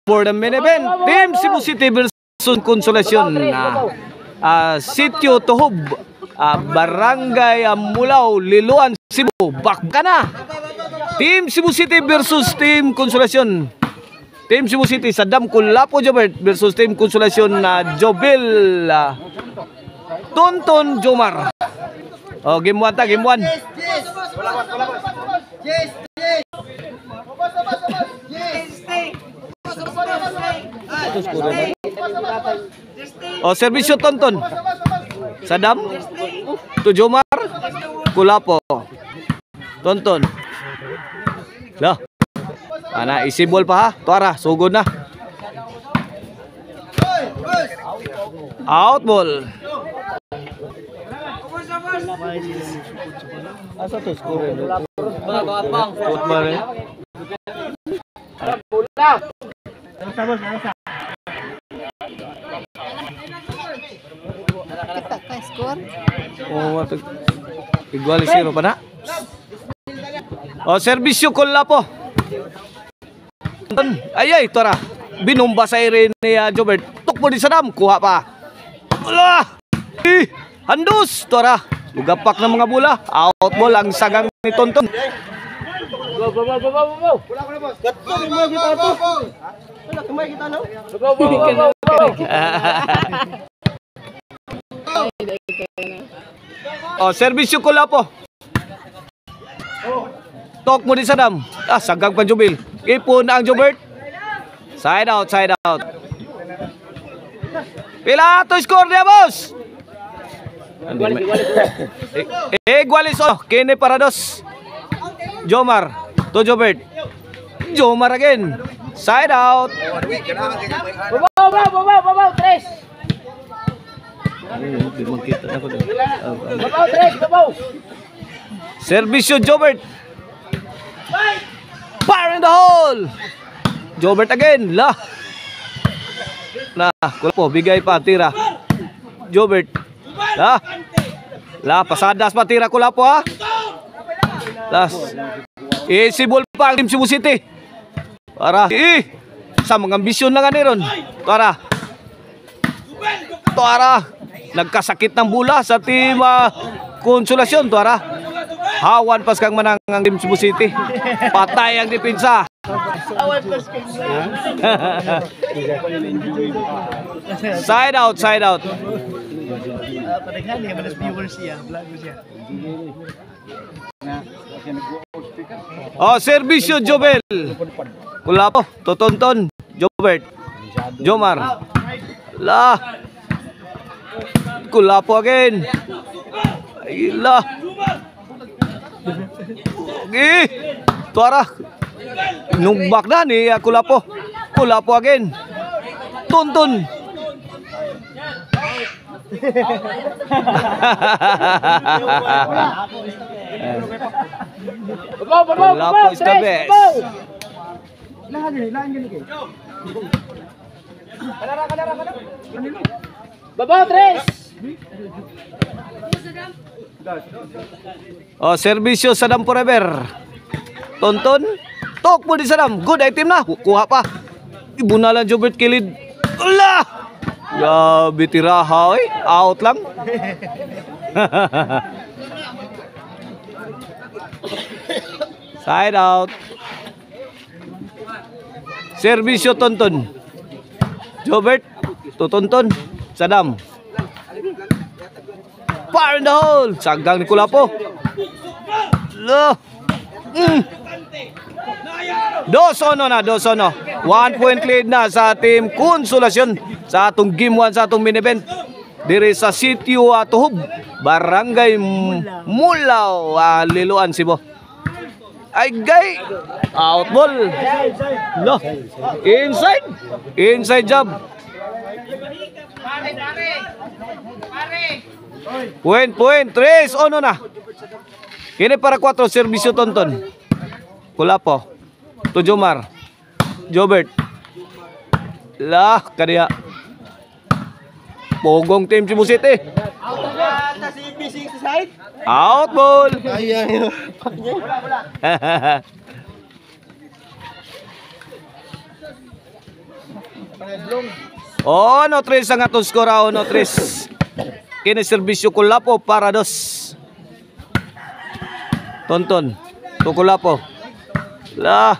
for the main event. Team Cebu City versus Consolacion. Sitio Tuhub, Barangay Mulao, Liloan, Cebu. Bakba na. Team Cebu City versus Team Consolacion. Team Cebu City, Saddam Kulapo Jobert versus Team Consolacion na Jobel Tonton Jomar. Oh, game 1 ta, game 1. Oh, servisyo Tonton. Saddam to Jomar Kulapo. Tonton. Lah. Ana isibol pa ha. Tuara, sugod na. Out ball. Asa to score? Abang. Football. Bola. Kita kay score. Oh, igual 0 pa na. Oh, servisyo Kulapo. Ay, tora. Binumba sa ire ni Jobert. Tukbo di Saddam. Kuha pa. Wala. Handus. Tora. Lugapak ng mga bola. Out ball ang sagang ni Tonton. Go. Oh, servisyo Kulapo. Tok mo di Saddam. Sagang pa Jobil. Ipon ang Jobert. Side out. Pila to score dia, boss. Igualis oh. Kene para dos. Jomar to Jobert. Jomar again. Side out. Babaw, 3. Babaw. Servisyo Jobert. Fire in the hole. Jobert again. Lah. Kulapo bigay pa tira. Jobert. Pasadas pa tira Kulapo ha. Last. Isibol pa Team Cebu City. Para sa mga ambisyon na nga ron. Tuara. Nagkasakit ng bula sa Team Consolacion. Tuara. Hawan pas kang manang ang Team Cebu City. Patay ang depensa. Side out. Oh, servisyo Jobel. Kulapo, Tonton, Jobert. Jomar. Kulapo again. Ayla. Tuara. Nugbak na ni Kulapo. Kulapo again. Tonton. Kulapo is the best. Babaw, 3. Oh, servisyo Saddam forever. Tonton. Tok mo di Saddam. Good item na. Kuha pa. Ibuna lang Jobert kilid. Allah! Grabe tiraha. Out lang. Side out. Servisyo Tonton. Jobert. Tonton. Saddam. Fire in the hole. Sagang ni Kulapo. Dosono. 1 point lead na sa Team Consolacion sa atong game 1 sa atong main event. Diri sa Sitio Tuhub, Barangay Mulao, Liloan, Cebu. Ay gay. Out ball. Inside job. Point. 3. Ono na. Kini para 4. Servisyo Tonton. Kulapo. To Jomar. Jobert. Kaniya. Pogong Team Cebu City. Out ball. Oh, no tres ang atong score, no tres. Kini serbisyo Kulapo para dos. Tonton. To Kulapo. La.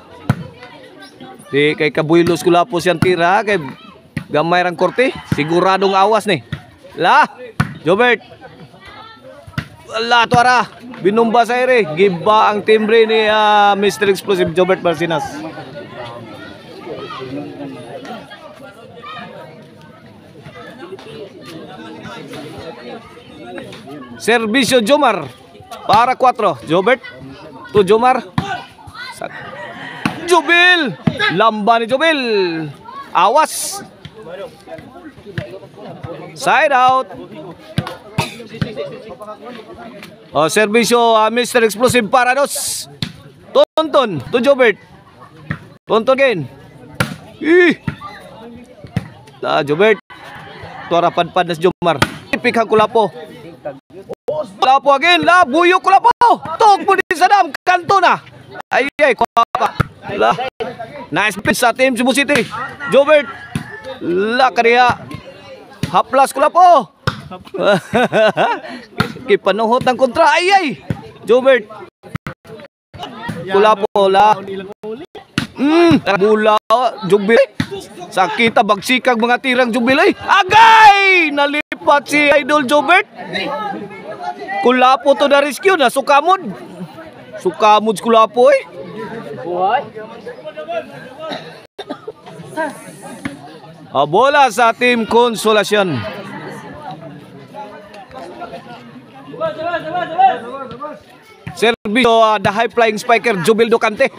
Di kay Kabuilos Kulapo siyang tira kay gamay rang korte, siguradong awas ni. La. Jobert. La tuara. Binumba sa ere. Giba ang timbre ni Mr. Explosive Jobert Barcinas. Servisyo Jomar para 4. Jobert to Jomar. Jubil. Lamba ni Jubil. Awas. Side out. Oh, servisyo Mr. Explosive para dos. Tonton to Jobert. Tonton again. Jobert. Tuara padpad na si Jomar. Ipikang Kulapo. Kulapo again. Buyo Kulapo. Tog mo din sa dam. Kanto na. Ay, Kulapo. Nice pitch sa team Cebu City. Jobert. Kariya. Haplas Kulapo. Kipanuhot ng kontra. Ay. Jobert. Kulapo. Bula. Jubil. Sakita bagsikag mga tirang Jubil. Agay! Nalipat si Idol Jobert. Kulapo to na rescue na. Sukamod si Kulapo bola sa team Konsolasyon. Servisyo the high flying spiker Jubil Ducante.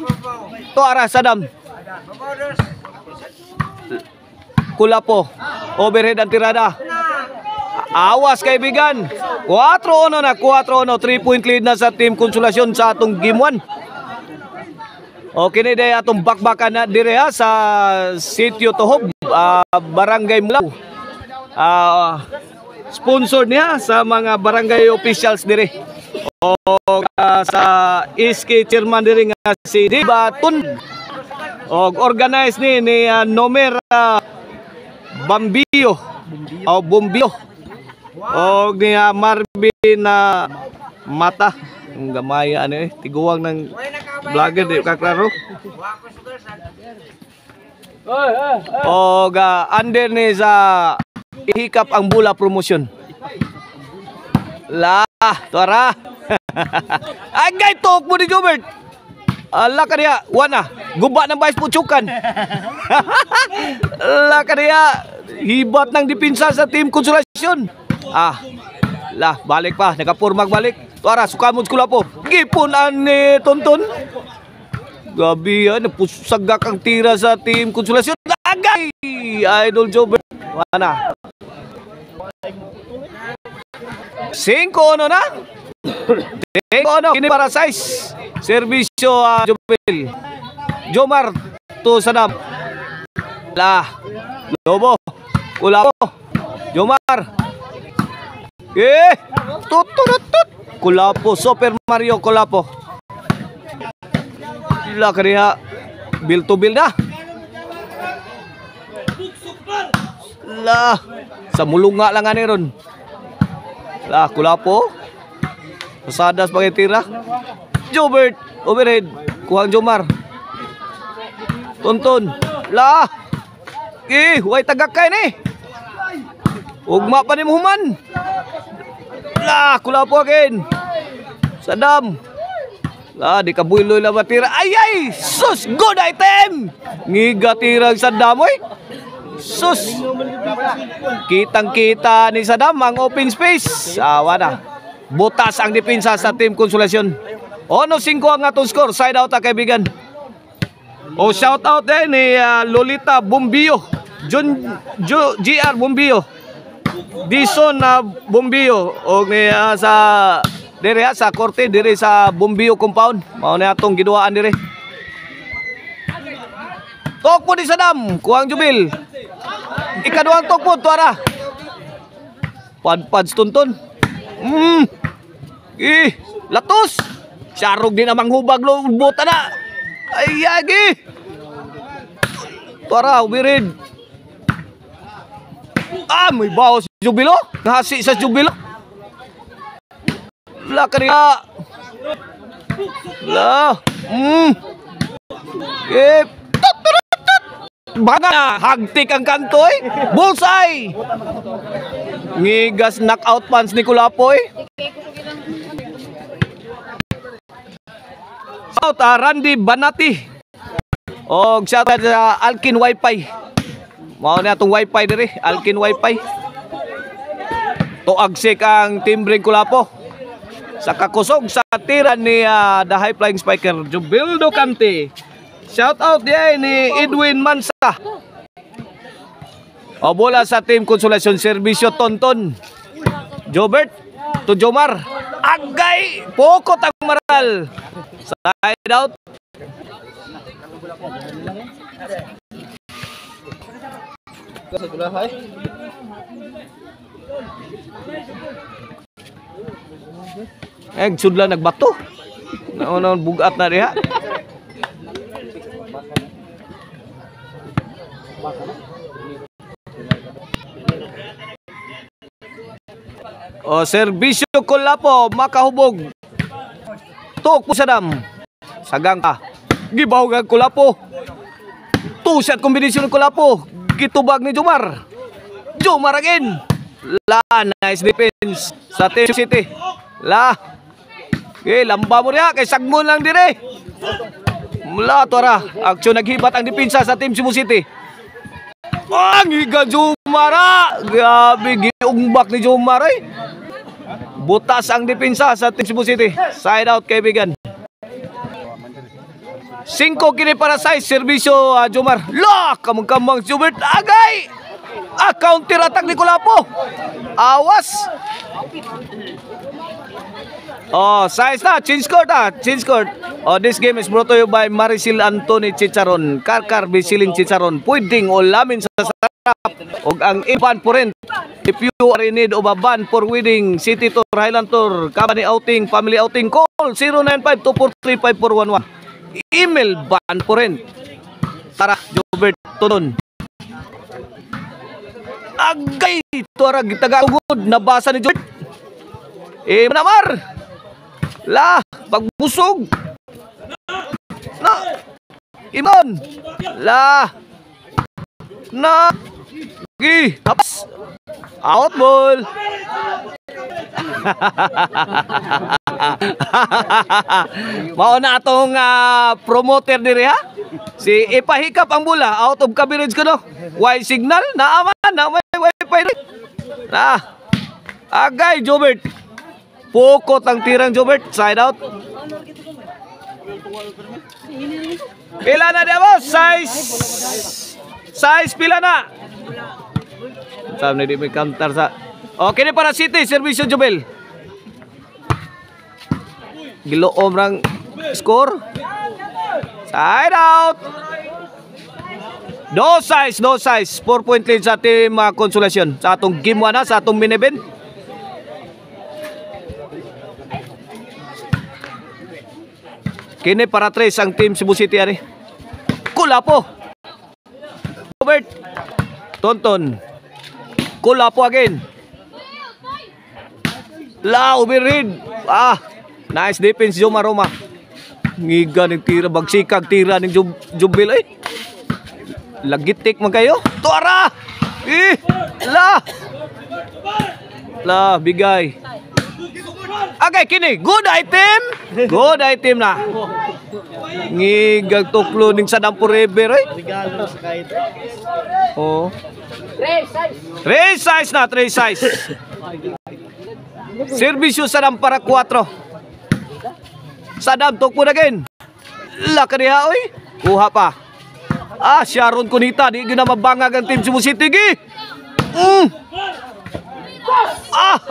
Tuara Sadam. Kulapo. Overhead ang tirada. Awas kaibigan. 4-1 na. 4-1. 3-point lead na sa team Konsolasyon sa atong game 1. Okay na day atong bakbakan na dire sa Sitio Tohob, Barangay Mulaw. Sponsor niya sa mga barangay officials dire. O sa SK chairman dire nga si Dibatun. O organize ni Nomer Bambio o Bumbio. O ni Marvin Mata. Ang gamay tiguwang ng vlogger di kaklaro. O under ni sa ihikap ang bula promotion. Tuara. Agay tok mo ni Jobert. Ala kaniya, wana, guba ng Vice Putsukan. Ala kaniya, hibat ng dipinsa sa team Konsolasyon. Balik pa, nakapurmag balik. Tuara, sukamod Kulapo. Gipunan ni Tonton. Gabi napusagak ang tira sa team Konsolasyon. Agay! Idol Jobert. Wana. 5-1 na. 5-1. Kini para size. Servisyo Jubil. Jomar to Sadam. Lobo. Kulapo. Jomar. Tut. Kulapo. Super Mario Kulapo. Kaniya. Bill to bill na. Sa mulunga lang ani ron. Kulapo. Pasadas pag tira. Jobert. Overhead. Kuhang Jomar. Tonton. Huwag tagakay ni. Ugma pa ni Muhammad. Kulapo again. Sadam. Di kabuiloy lang matira. Ay! Sus! Good item! Ngiga tirang Sadam sus! Kitang-kita ni Sadam ang open space. Wala. Butas ang depensa sa team Konsolasyon. 5 ang atong score. Side out kaibigan. Shout out ni Lolita Bumbio. GR Bumbio. Dison Bumbio. O ni sa dire sa korte dire sa Bumbio compound. Mao na atong giduaan dire. Tok po ni Sadam. Kuhang Jubil. Ikaduhang tok po. Tuara. Padpads Tonton. Latos. Sarog din amang hubag lo buta na. Ay yagi. Tuara ubirid. May bawas si Jubilo. Nahasi sa Jubilo. Wala ka niya. Wala. Baga na. Hagtik ang kantoy. Bullseye. Ngigas knockout punch ni Kulapoy. Shout Randy Banati. O shout out sa Alkin Wi-Fi. Mao na itong Wi-Fi diri, Alkin Wi-Fi. Tuagsik ang timbring Kulapo. Sa kakusog sa tira ni the high flying spiker Jubildo Cante. Shout out diay ni Edwin Mansa. O bola sa Team Konsolasyon Serbisyo Tonton. Jobert to Jomar. Agay pokot ang maral. Side out. Sudla nagbato. Naon bugat na diha. O serbisyo Kulapo makahubog. Tuk po sa dam. Sagang ka. Gibawag ang Kulapo. Two-shot kombinasyon ng Kulapo. Gitubag ni Jomar. Jomar again. Nice defense sa Team City. Okay, lamba mo rin kay sagmon lang dire. Mula to ra. Aksyon naghibat ang depensa sa Team Cebu City. Ang higa Jomar. Grabe giumbak ni Jomar eh. Butas ang depensa sa Team Cebu City. Side out kaibigan. 5 kini para sa serbisyo Jomar. Kamang-kamang Jubert agay. Counter attack ni Kulapo. Awas. Size na change court. This game is brought to you by Maricel Anthony Chicharon. Karkar Bisiling Chicharon. Pwedeng ulamin sa sarap og ang iban po rin. If you are in need of a van for wedding, city tour, Highland tour, company outing, family outing, call 0952435411. Email van po rin. Tara, Jobert Tonon. Agay, tuarag, tagaugod, nabasa ni Jobert. Manamar. Pagbusog. Imon. Tapas. Out ball. Mao na atong promoter diri ha. Si ipahikap ang bola out of coverage ko no. Y signal na may wifi rin. Agay Jobert. Pokot ang tirang Jobert. Side out. Pila na dia boss? Size pila na. Sabi na di may counter sa. Okay ni para City, serbisyo Jubel. Giloom rang score. Side out. No size. 4-point lead sa Team Konsolasyon. Sa atong game 1 sa atong main event. Kini para 3 ang Team Cebu City ari. Kulapo. Robert. Tonton. Kulapo again. Overread. Nice defense Jomar Roma. Ngiga ng tira, bagsikag tira ng Jubil eh. Lagitik man kayo. Tuara. Bigay. Okay, kini good item na. Ngigag tuklo ning Sadam Forever eh. Regalo sa kahit. Oh. 3 size. 3 size. Serbisyo Sadam para 4. Sadam tukpo na again. Laka niya oy. Kuha pa. Sharon Cunita di gina mabangag ang Team Cebu City gi.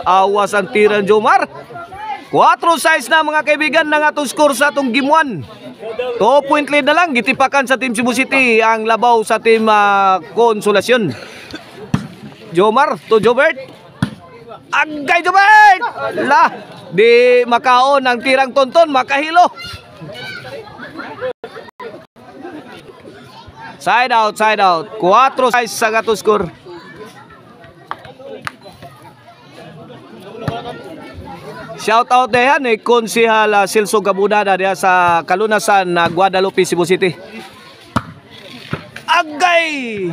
Awas ang tira ng Jomar. 4 size na mga kaibigan ng atong score sa atong game 1. 2-point lead na lang. Gitipakan sa Team Cebu City ang labaw sa Team Konsolasyon. Jomar to Jobert. Agay Jobert! Di makaon ang tirang Tonton. Makahilo. Side out. 4 size sa atong score. Shout out na yan eh, Konsihal Silso Gabunada diya sa Kalunasan na Guadalupe, Cebu City. Agay!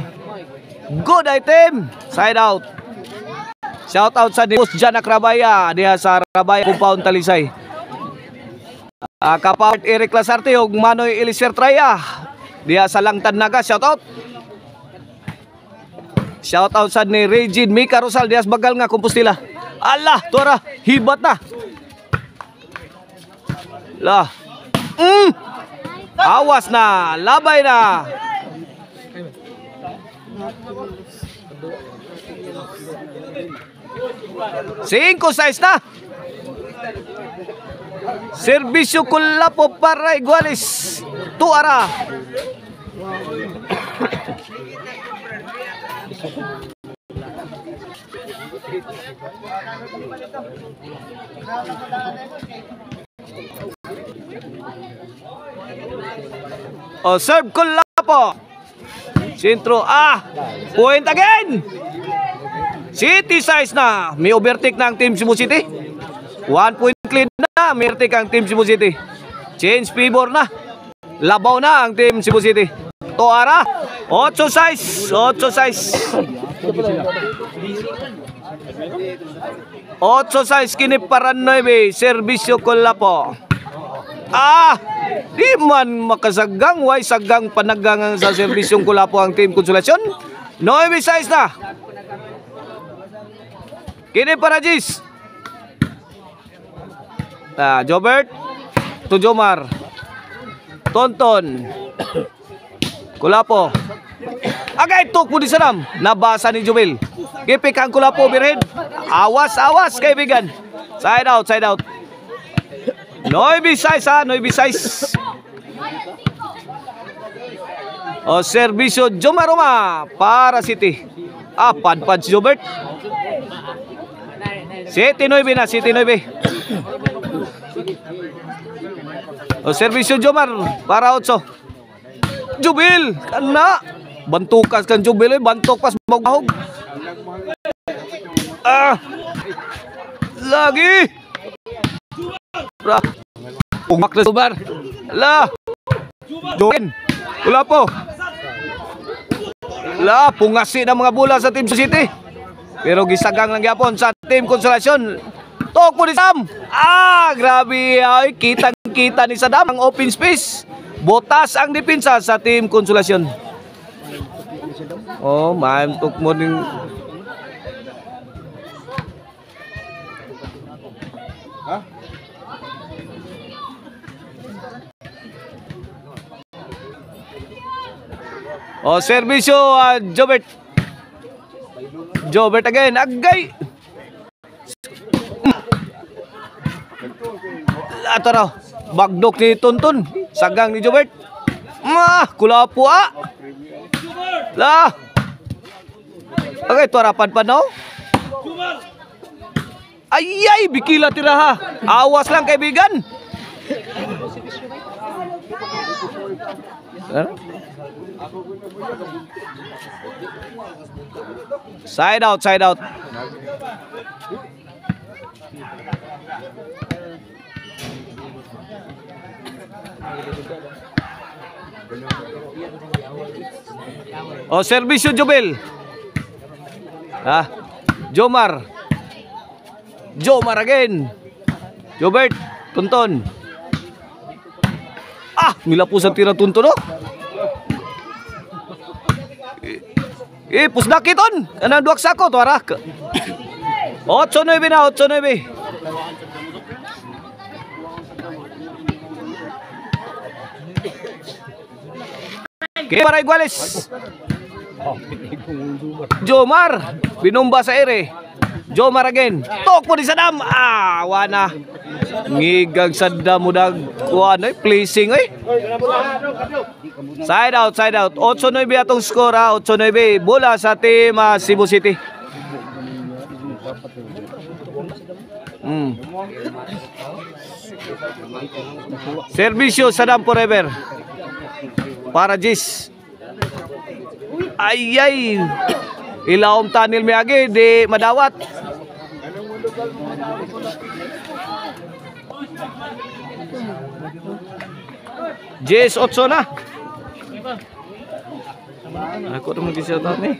Good item! Side out. Shout out sa Dipos Janak Rabaya diya sa Rabaya Compound Talisay. Kapawit Eric Lasarte ug Manoy Elisir Traya diya sa Langtan Naga. Shout out. Shout out sa ni Regine Mika Rosal diya sa Bagal nga Compostela. Allah, tora, hibat na. Lah. Awas na, labay na. Cinco size na. Serbisyo Kulapo para Iguales. Tuara. O serve Kulapo. Sentro. Point again. City size na. May overtake na ang Team Cebu City. 1 point clean na. May overtake ang Team Cebu City. Change favor na. Labaw na ang Team Cebu City. Toara. 8 size. 8 size. 8 size kini para 9. Serbisyo Kulapo. Di man makasagang. Way sagang panagang sa serbisyong Kulapo ang Team Konsolasyon. 9 size na. Kini para Jis. Jobert to Jomar. Tonton. Kulapo. Agay tok mo di sanam. Nabasa ni Jubel. Gipik ang Kulapo birhead. Awas, awas kaibigan. Side out, side out. 9 size 9 size. O serbisyo Jomar Roma para City. Pad si Jobert. City 9 na, City 9. O serbisyo Jomar para 8. Jubil, kana. Bantukas kan Jubil, bantok pas bahog. Lagi. Pumak na Jomar. Join. Kulapo. Pungasi ng mga bola sa Team City. Pero gisagang lang yapon sa Team Konsolasyon. Tok po ni Sam. Grabe. Ay, kitang-kita ni Sadam ang open space. Botas ang depensa sa Team Konsolasyon. Tok mo ning serbisyo Jobert. Jobert again. Agay. Ato raw. Bagdok ni Tonton. Sagang ni Jobert. Kulapo Okay, to harapan pa no? Ay, bikila tiraha. Awas lang kaibigan. Side out, side out. Serbisyo Jobel. Jomar. Jomar again. Jobert, Tonton. Milapo sa tira Tonton pusdakiton. Kanang duwak sako to arak. 8-9 na, 8-9. Para Iguales. Jomar binomba sa ere. Jomar again. Tok po di Sadam. Wana. Ngigag Sadam mudag kuan placing Side out, side out. 8-9 atong score 8-9 bola sa Team Cebu City. Serbisyo Sadam forever. Para Jis. Ay. Ilawom tanil mi agi di madawat. Jess 8 na. Ako rin mag-shout out ni.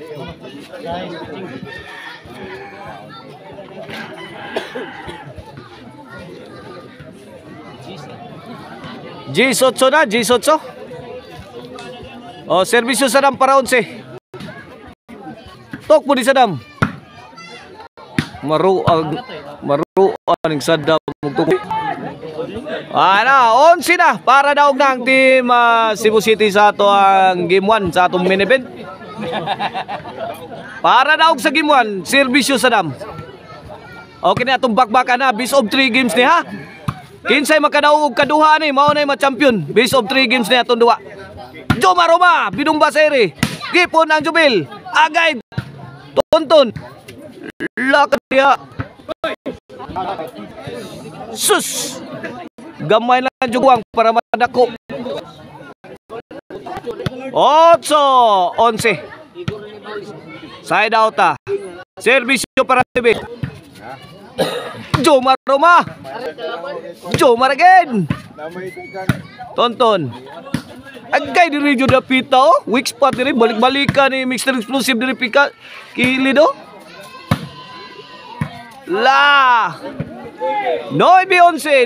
Jess 8 na, Jess 8. Oh, serbisyo Sadam para 11. Tok po di Sadam. Maruang ng Sadam. Ano, 11 na para daog na ang team Cebu City sa ato ang game 1 sa atong main event. Para daog sa game 1, serbisyo Sadam. Okay na atong bakbakan na, best of 3 games ni ha. Kinsay makadaog og kaduha ni mao nay ma-champion. Best of 3 games ni atong duwa. Jomar Roma, Bidong Basere. Gipon ang Jubil. Agay. Tonton. Lakadya. Sus. Gamay lang juguang para madako. 8-11. Side out ah. Servisyo para TV. Jomar Roma. Jomar again. Tonton. Agay diri jud dapita oh. Weak spot diri balik-balikan ni Mr. Explosive diri pika kilid oh. La. 9-11.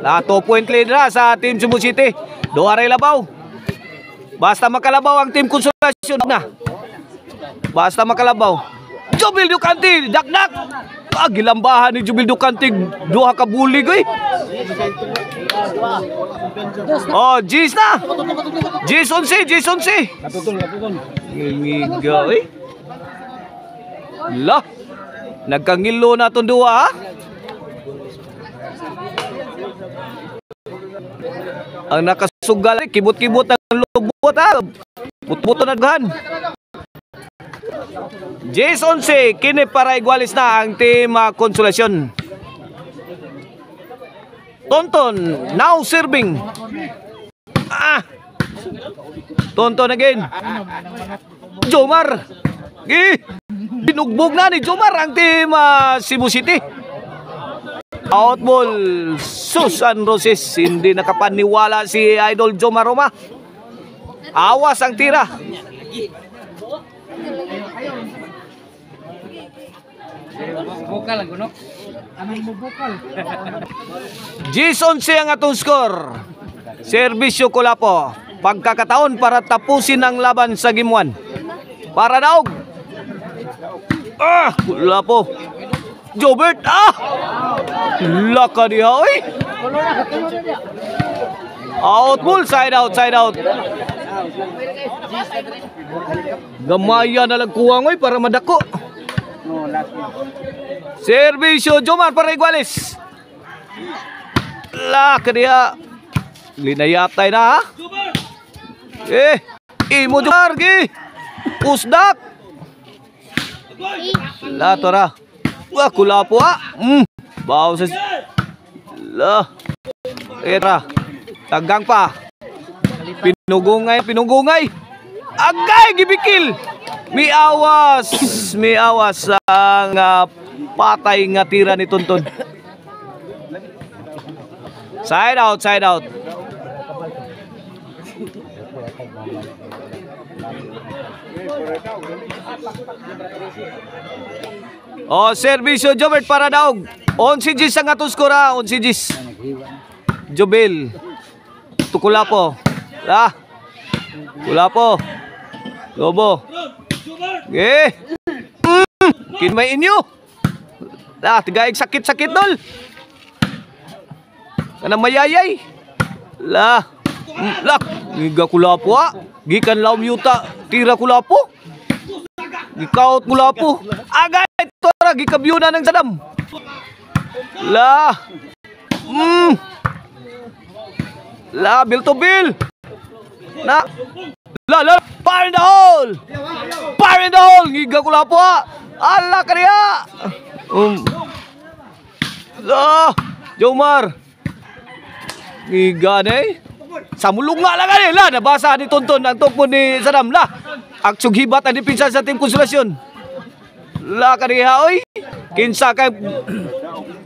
La 2 point lead na sa team Cebu City. Duha ray labaw. Basta makalabaw ang team Konsolasyon na. Basta makalabaw. Jubil Ducanti, dakdak. Gilambahan ni Jubil Ducanti duha ka bulig eh. Oh, G's na. G's 11. Ngiga eh. La. Nagkangilo na itong duwa ha. Ang nakasugal eh, kibot-kibot ang lubot ha. But-buto na gahan. Jason C. Kini para igualis na ang team Konsolasyon. Tonton now serving. Tonton again. Jomar. Binugbog na ni Jomar ang team Cebu City. Outball Susan Roses. Hindi nakapaniwala si Idol Jomar Roma. Awas ang tira. Bukal ang gunok. Amin mo bukal. Jason C ang atong score. Servisyo Kulapo. Pagkakataon para tapusin ang laban sa game 1. Para daog. Kulapo. Jobert. Laka diha oy. Outball, side out. Gamaya na lang kuwang oy para madako. Servisyo Jomar para igualis. Laka diha. Linayatay na ha. Imo Jomar gi. Usdak. La tora. Wah Kulapo Baw sa la. Era. Tagang pa. Pinugungay. Agay gibikil. Miawas ang patay nga tira ni Tonton. Side out. Oh, servisyo Jobert para daog. 11 G's ang atong skor ha. 11 G's. Jobel. Kulapo. Kulapo. Lobo. Kinmay inyo. Tigaig sakit dol. Kanang mayayay. Giga Kulapo ha. Gikan laom yuta. Tira Kulapo. Gikaut Kulapo. Agay tora gikabyuna ng Sadam. Bill to bill. Fire in the hole. Giga Kulapo ha. Ala kariya. Jomar. Giga na eh. Samulong nga lang nila. Nabasa ni Tonton ang tokpo ni Sadam. Aksyon hibat ang dipinsa sa team Konsolasyon. Kariya oy. Kinsa kay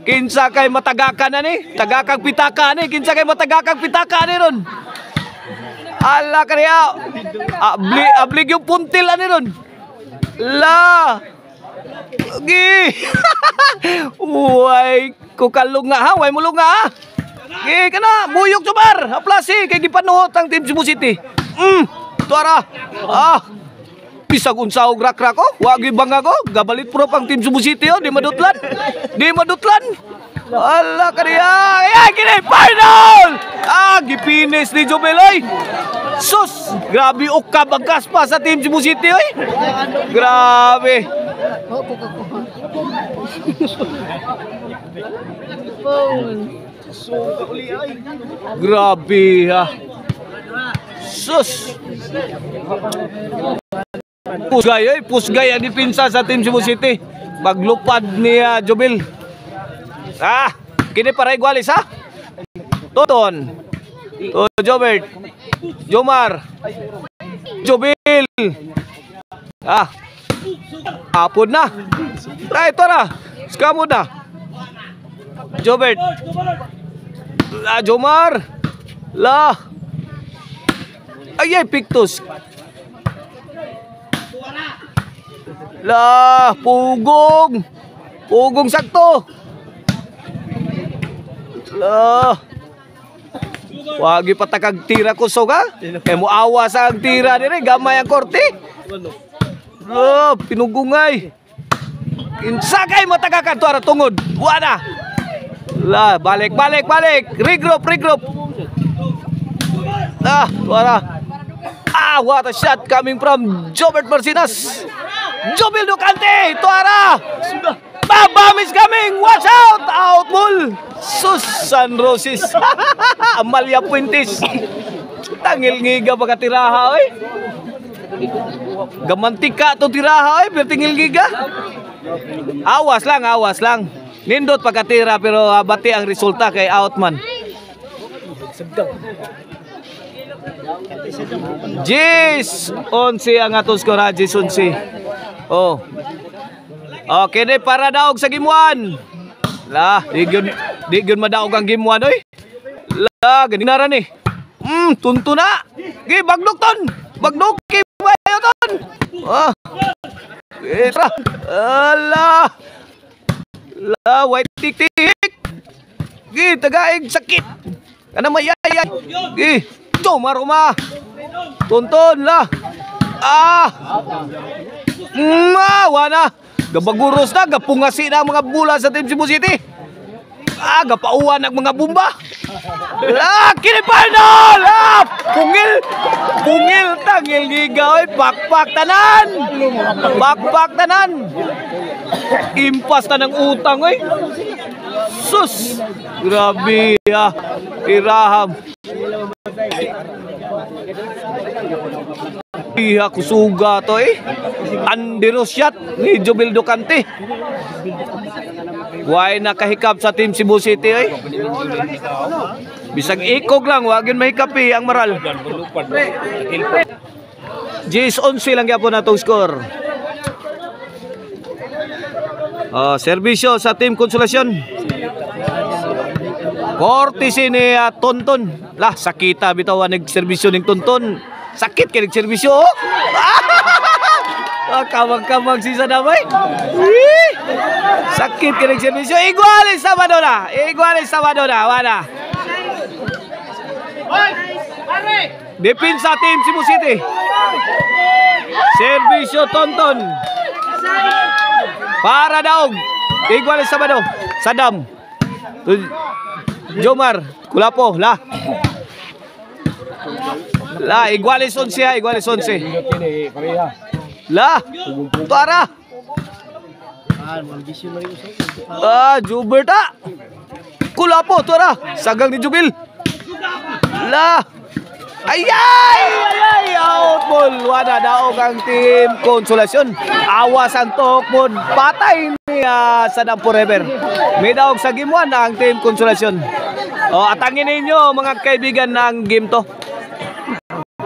Kinsa kay matagakan na ni? Tagakag pitaka ni. Kinsa kay matagakag pitaka ni ron. Ala kaya. Ablig yung puntil ani ron. La. Gi. Uy, kukalunga ha. Way mo lunga ha. Gi kana, buyok Jomar. Aplasi kay gipanuhot ang Team Cebu City. Tuara. Bisag unsa og rak-rak ko. Wagi bangga ko. Gabalit prop ang Team Cebu City oh, di madutlan. Di madutlan. Ala kaniya. Ay, kini final. Gipinis ni Jomel oy. Sus, grabe ukab ang kaspa sa Team Cebu City oy. Grabe. Grabe ha. Sus. Pusgay ang dipinsa sa Team Cebu City. Paglupad ni Jomel. Kini para igualis ha. Toton. Jobert. Jomar. Jomel. Apod na. Ito na. Skamod na. Jobert. Jomar. Ay, Pictus. Pugong. Pugong sakto. Wagi patakag tira ko soga. Kay mo awa sa ang tira dire, gamay ang korte. Pinugungay. Kinsa kay matagakan tuara tungod. Wala. Balik. Regroup. Tuara. What a shot coming from Jobert Marcinas. Jomel Ducante, tuara. Babam is coming. Watch out. Out ball. Susan Roses. Amalia Puentes. Tangil ngiga pagkatiraha oy. Gamantika to tiraha oy, pero tingil giga. Awas lang. Nindot pagkatira pero bati ang resulta kay outman. Jis 11 ang atong score ha, Jis 11. Okay na para daog sa game 1. Di gyud madaog ang game 1 oy. Ganina ra ni. Tunto na. Gi bagdok ton. Bagdok kay bayo ton. White tik. Gi tagaig sakit. Kana mayayay. Gi Jomar. Tonton la. Wana. Gabaguros na, gapungasi na ang mga bula sa Team Cebu City. Gapauwan ang mga bumba. Kini final. Pungil tangil giga oy, pakpak tanan. Impas na ng utang oy. Sus. Grabe ha. Iraham. Kusuga to eh. Andero shot ni Jomel Ducante. Why nakahikap sa Team Cebu City eh. Bisag ikog lang, wag yun mahikapi ang maral. Jis 11 lang yapon na itong score. Serbisyo sa Team Konsolasyon. Courtesy ni Tonton. Sakita bitaw nag-serbisyo ning Tonton. Sakit kay nag-serbisyo. Kamang-kamang si Sadamay. Sakit kay nag-serbisyo. Igualis sa Madonna. Wala. Depensa Team Cebu City. Serbisyo Tonton. Para daog. Igualis sa Madonna. Sadam. Jomar. Kulapo. Igualis 11 ha. Tuara. Jubert Kulapo, tuara. Sagang ni Jubil. Out ball. Wala daog ang Team Konsolasyon. Awas ang Tokmod. Patay ni Sadam Forever. May daog sa game 1 ang Team Konsolasyon. Atangin ninyo mga kaibigan ng game to.